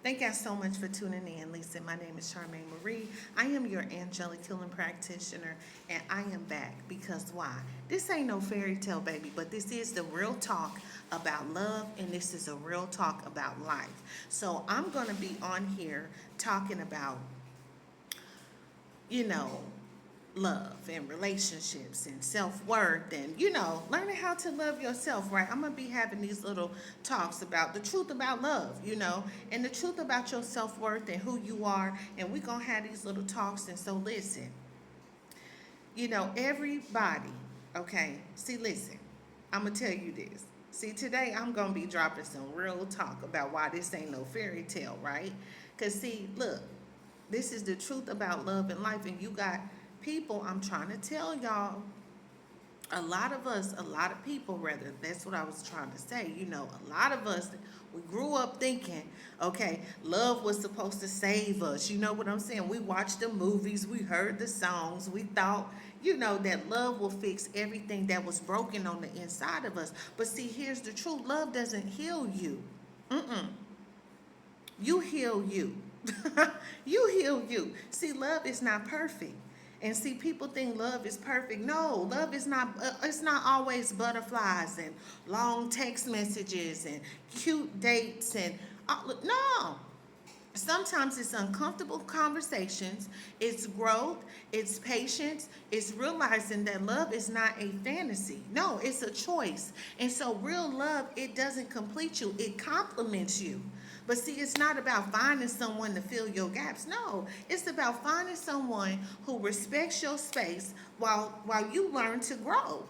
Thank you so much for tuning in. Listen, my name is Charmaine Marie. I am your angelic healing practitioner, and I am back because why? This ain't no fairy tale, baby, but this is the real talk about love, and this is a real talk about life. So I'm going to be on here talking about, you know, love and relationships and self-worth and learning how to love yourself, right? I'm gonna be having these little talks about the truth about love, and the truth about your self-worth and who you are, and we're gonna have these little talks. And so listen, everybody, okay, see, listen, I'm gonna tell you this. See, today I'm gonna be dropping some real talk about why this ain't no fairy tale, right? Because see, look, this is the truth about love and life, and you got people. I'm trying to tell y'all, a lot of us, a lot of people, rather, that's what I was trying to say. A lot of us, we grew up thinking, okay, love was supposed to save us. You know what I'm saying? We watched the movies, we heard the songs, we thought, that love will fix everything that was broken on the inside of us. But see, here's the truth: love doesn't heal you. Mm-mm. You heal you. You heal you. See, love is not perfect. And see, people think love is perfect. No, love is not. It's not always butterflies and long text messages and cute dates and no. Sometimes it's uncomfortable conversations, it's growth, it's patience, it's realizing that love is not a fantasy. No, it's a choice. And so real love, it doesn't complete you, it complements you. But see, it's not about finding someone to fill your gaps. No, it's about finding someone who respects your space while you learn to grow.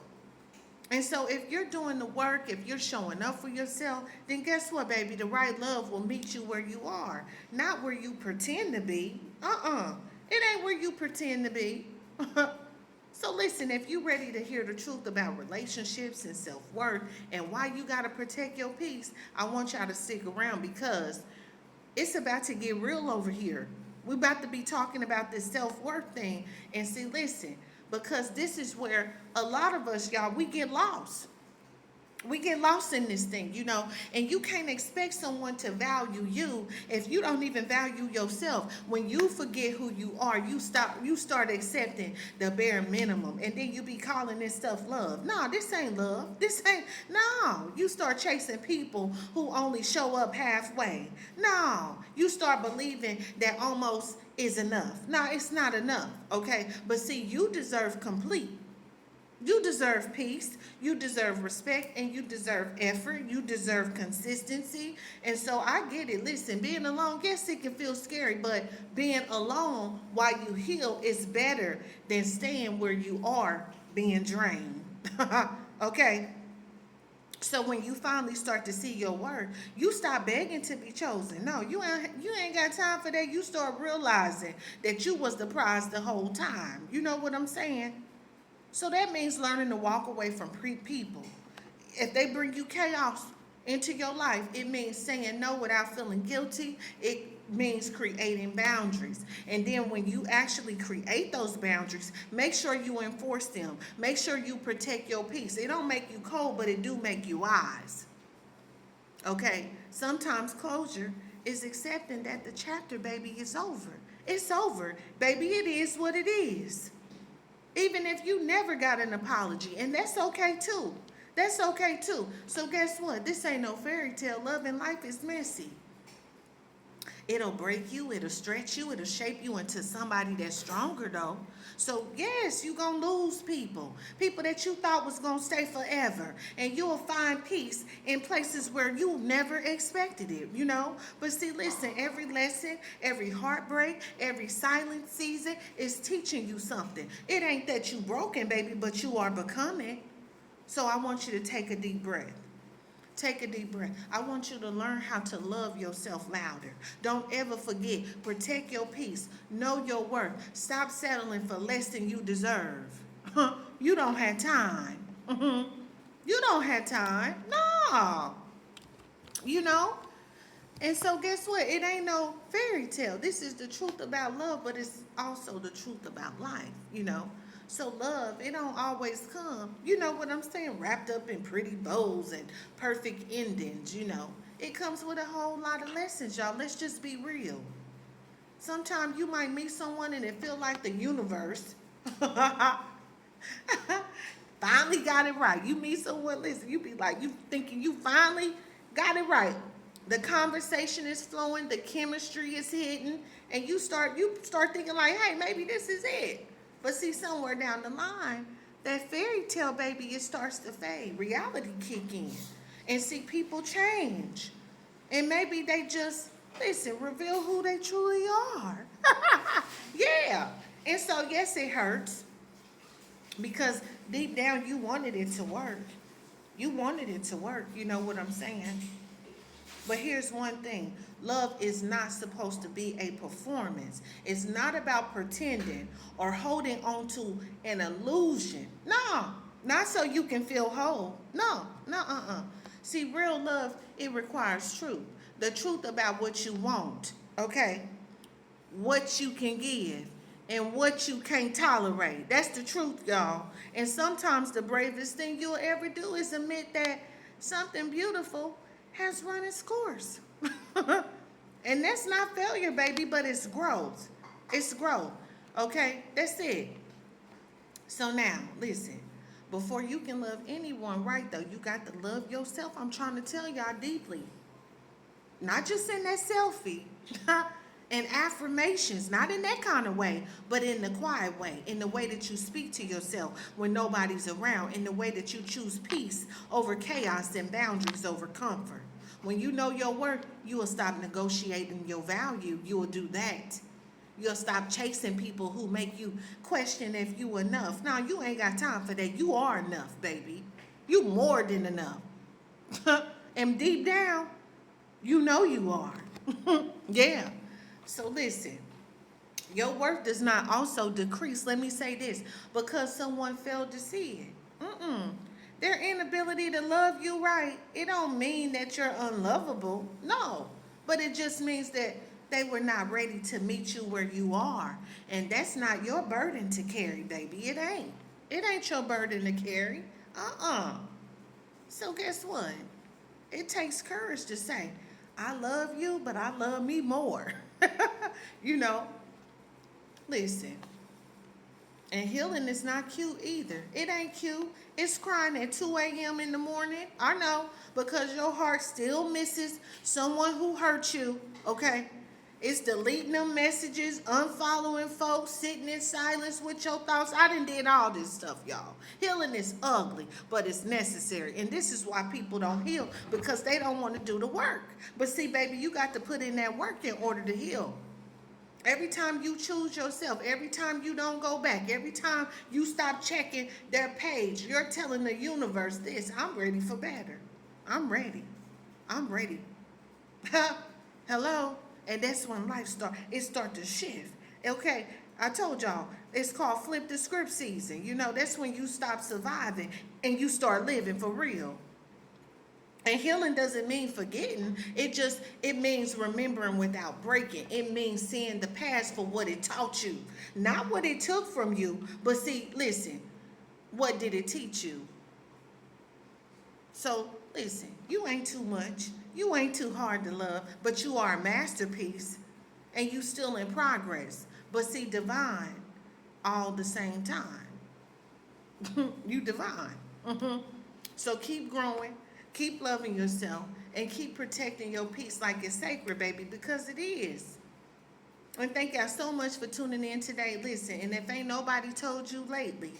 And so if you're doing the work, if you're showing up for yourself, then guess what, baby? The right love will meet you where you are, not where you pretend to be. It ain't where you pretend to be. So listen, if you're ready to hear the truth about relationships and self-worth and why you got to protect your peace, I want y'all to stick around because it's about to get real over here. We're about to be talking about this self-worth thing. And see, listen, because this is where a lot of us, y'all, we get lost. We get lost in this thing, and you can't expect someone to value you if you don't even value yourself. When you forget who you are, you start accepting the bare minimum, and then you be calling this stuff love. No, this ain't love. This ain't. No, you start chasing people who only show up halfway. No, you start believing that almost is enough. No, it's not enough, okay? But see, you deserve complete. You deserve peace, you deserve respect, and you deserve effort. You deserve consistency. And so I get it. Listen, being alone, yes, it can feel scary, but being alone while you heal is better than staying where you are being drained. Okay? So when you finally start to see your worth, you stop begging to be chosen. No, you ain't got time for that. You start realizing that you was the prize the whole time. You know what I'm saying? So that means learning to walk away from people. If they bring you chaos into your life, it means saying no without feeling guilty. It means creating boundaries. And then when you actually create those boundaries, make sure you enforce them. Make sure you protect your peace. It don't make you cold, but it do make you wise. Okay? Sometimes closure is accepting that the chapter, baby, is over. It's over. Baby, it is what it is. Even if you never got an apology, and that's okay too. That's okay too. So guess what? This ain't no fairy tale. Love and life is messy. It'll break you, it'll stretch you, it'll shape you into somebody that's stronger though. So yes, you're gonna lose people. People that you thought was gonna stay forever. And you'll find peace in places where you never expected it. But see, listen, every lesson, every heartbreak, every silent season is teaching you something. It ain't that you broken, baby, but you are becoming. So I want you to take a deep breath. Take a deep breath. I want you to learn how to love yourself louder. Don't ever forget. Protect your peace. Know your worth. Stop settling for less than you deserve. You don't have time. You don't have time. No. You know? And so guess what? It ain't no fairy tale. This is the truth about love, but it's also the truth about life. So love, it don't always come, you know what I'm saying, wrapped up in pretty bows and perfect endings. it comes with a whole lot of lessons, y'all. Let's just be real. Sometimes you might meet someone and it feel like the universe finally got it right. You meet someone, listen, you be like, you thinking you finally got it right. The conversation is flowing, the chemistry is hitting, and you start thinking like, hey, maybe this is it. But see, somewhere down the line, that fairy tale baby, it starts to fade. Reality kick in. And see, people change. And maybe they just, listen, reveal who they truly are. Yeah. And so, yes, it hurts because deep down you wanted it to work. You wanted it to work. You know what I'm saying? But here's one thing, love is not supposed to be a performance. It's not about pretending or holding on to an illusion. No, not so you can feel whole. No, no, See, real love, it requires truth. The truth about what you want, okay? What you can give and what you can't tolerate. That's the truth, y'all. And sometimes the bravest thing you'll ever do is admit that something beautiful has run its course. And that's not failure, baby, but it's growth. It's growth. Okay? That's it. So now, listen. Before you can love anyone right, though, you got to love yourself. I'm trying to tell y'all deeply. Not just in that selfie. And affirmations, not in that kind of way, but in the quiet way, in the way that you speak to yourself when nobody's around, in the way that you choose peace over chaos and boundaries over comfort. When you know your worth, you will stop negotiating your value. You will do that. You'll stop chasing people who make you question if you enough. Now, you ain't got time for that. You are enough, baby. You more than enough. And deep down, you know you are. Yeah. So listen, your worth does not also decrease. Let me say this, because someone failed to see it. Their inability to love you right, it don't mean that you're unlovable. No, but it just means that they were not ready to meet you where you are. And that's not your burden to carry, baby. It ain't. It ain't your burden to carry. So guess what? It takes courage to say, I love you, but I love me more. You know, listen. And healing is not cute either. It ain't cute. It's crying at 2 a.m. in the morning. I know, because your heart still misses someone who hurt you, okay? It's deleting them messages, unfollowing folks, sitting in silence with your thoughts. I done did all this stuff, y'all. Healing is ugly, but it's necessary. And this is why people don't heal, because they don't want to do the work. But see, baby, you got to put in that work in order to heal. Every time you choose yourself, every time you don't go back, every time you stop checking their page, you're telling the universe this, I'm ready for better. I'm ready. I'm ready. Hello? And that's when life start to shift. Okay, I told y'all, it's called flip the script season. You know, that's when you stop surviving and you start living for real. And healing doesn't mean forgetting. It means remembering without breaking. It means seeing the past for what it taught you. Not what it took from you, but see, listen, what did it teach you? So, listen, you ain't too much. You ain't too hard to love, but you are a masterpiece and you still in progress. But see, divine all the same time. You divine. So keep growing, keep loving yourself, and keep protecting your peace like it's sacred, baby, because it is. And thank y'all so much for tuning in today. Listen, and if ain't nobody told you lately,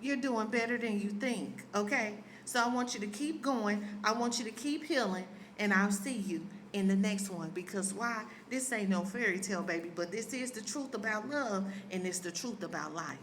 you're doing better than you think, okay? So I want you to keep going. I want you to keep healing, and I'll see you in the next one. Because why? This ain't no fairy tale, baby, but this is the truth about love, and it's the truth about life.